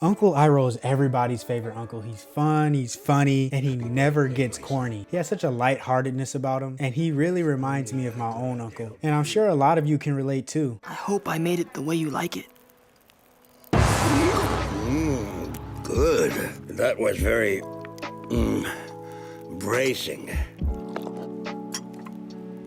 Uncle Iroh is everybody's favorite uncle. He's fun, he's funny, and he never gets corny. He has such a lightheartedness about him, and he really reminds me of my own uncle. And I'm sure a lot of you can relate too. I hope I made it the way you like it. Good. That was very, bracing.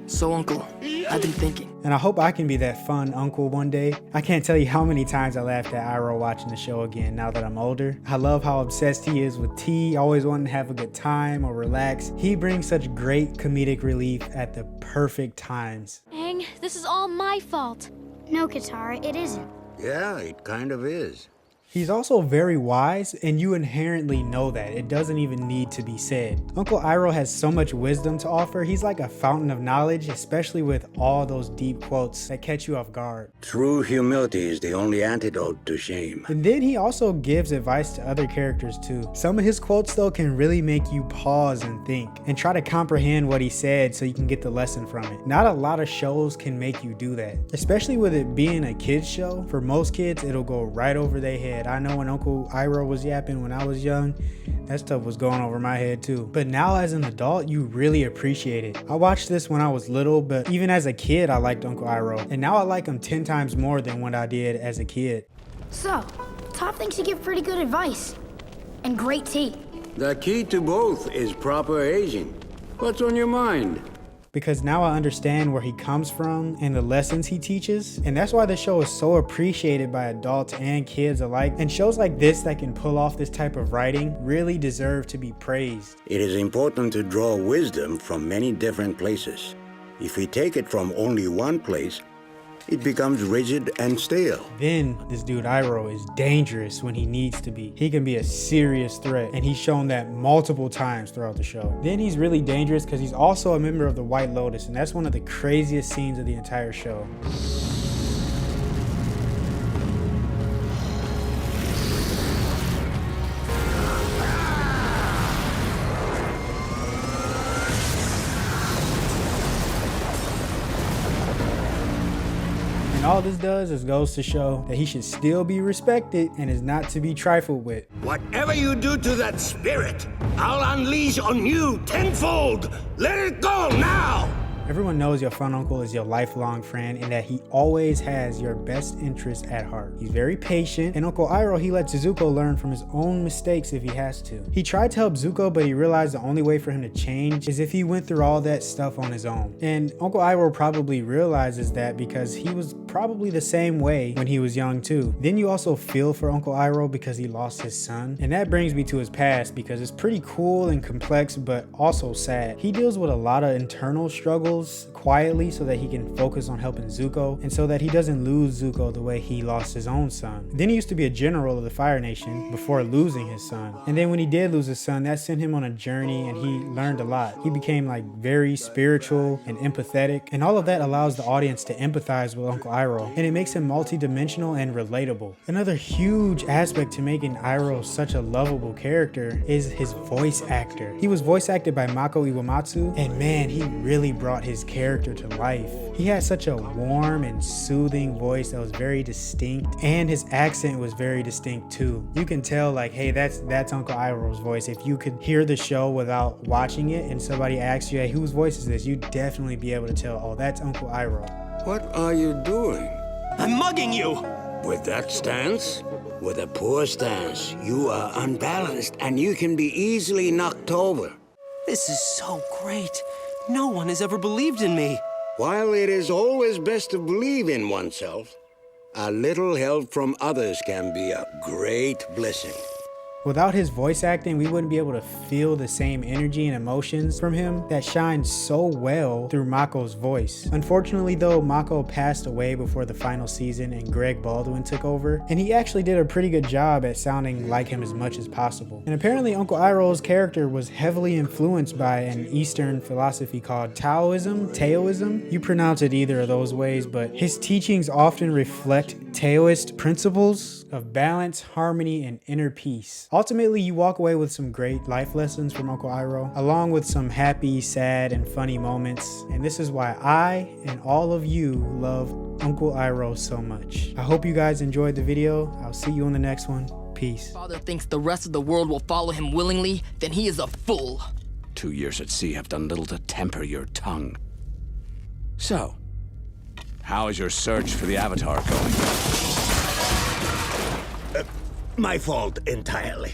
So, Uncle, I've been thinking. And I hope I can be that fun uncle one day. I can't tell you how many times I laughed at Iroh watching the show again now that I'm older. I love how obsessed he is with tea, always wanting to have a good time or relax. He brings such great comedic relief at the perfect times. Aang, this is all my fault. No, Katara, it isn't. Yeah, it kind of is. He's also very wise, and you inherently know that. It doesn't even need to be said. Uncle Iroh has so much wisdom to offer. He's like a fountain of knowledge, especially with all those deep quotes that catch you off guard. True humility is the only antidote to shame. And then he also gives advice to other characters too. Some of his quotes though can really make you pause and think and try to comprehend what he said so you can get the lesson from it. Not a lot of shows can make you do that, especially with it being a kids show. For most kids, it'll go right over their head. I know when Uncle Iroh was yapping when I was young, that stuff was going over my head too. But now as an adult, you really appreciate it. I watched this when I was little, but even as a kid, I liked Uncle Iroh. And now I like him 10 times more than what I did as a kid. So, Toph thinks you give pretty good advice. And great tea. The key to both is proper aging. What's on your mind? Because now I understand where he comes from and the lessons he teaches. And that's why the show is so appreciated by adults and kids alike. And shows like this that can pull off this type of writing really deserve to be praised. It is important to draw wisdom from many different places. If we take it from only one place, it becomes rigid and stale. Then this dude Iroh is dangerous when he needs to be. He can be a serious threat, and he's shown that multiple times throughout the show. Then he's really dangerous because he's also a member of the White Lotus, and that's one of the craziest scenes of the entire show. And all this does is goes to show that he should still be respected and is not to be trifled with. Whatever you do to that spirit, I'll unleash on you tenfold. Let it go now! Everyone knows your fun uncle is your lifelong friend and that he always has your best interest at heart. He's very patient, and Uncle Iroh, he lets Zuko learn from his own mistakes if he has to. He tried to help Zuko, but he realized the only way for him to change is if he went through all that stuff on his own. And Uncle Iroh probably realizes that because he was probably the same way when he was young too. Then you also feel for Uncle Iroh because he lost his son. And that brings me to his past because it's pretty cool and complex, but also sad. He deals with a lot of internal struggles quietly so that he can focus on helping Zuko and so that he doesn't lose Zuko the way he lost his own son. Then he used to be a general of the Fire Nation before losing his son. And then when he did lose his son, that sent him on a journey and he learned a lot. He became like very spiritual and empathetic, and all of that allows the audience to empathize with Uncle Iroh, and it makes him multi-dimensional and relatable. Another huge aspect to making Iroh such a lovable character is his voice actor. He was voice acted by Mako Iwamatsu, and man, he really brought his character to life. He had such a warm and soothing voice that was very distinct, and his accent was very distinct too. You can tell like, hey, that's Uncle Iroh's voice. If you could hear the show without watching it and somebody asks you, hey, whose voice is this? You'd definitely be able to tell, oh, that's Uncle Iroh. What are you doing? I'm mugging you! With that stance? With a poor stance, you are unbalanced and you can be easily knocked over. This is so great. No one has ever believed in me. While it is always best to believe in oneself, a little help from others can be a great blessing. Without his voice acting, we wouldn't be able to feel the same energy and emotions from him that shine so well through Mako's voice. Unfortunately though, Mako passed away before the final season and Greg Baldwin took over, and he actually did a pretty good job at sounding like him as much as possible. And apparently Uncle Iroh's character was heavily influenced by an Eastern philosophy called Taoism. You pronounce it either of those ways, but his teachings often reflect Taoist principles of balance, harmony, and inner peace. Ultimately, you walk away with some great life lessons from Uncle Iroh, along with some happy, sad, and funny moments. And this is why I and all of you love Uncle Iroh so much. I hope you guys enjoyed the video. I'll see you on the next one. peace. Father thinks the rest of the world will follow him willingly, then he is a fool. 2 years at sea have done little to temper your tongue. So, how is your search for the Avatar going? My fault entirely.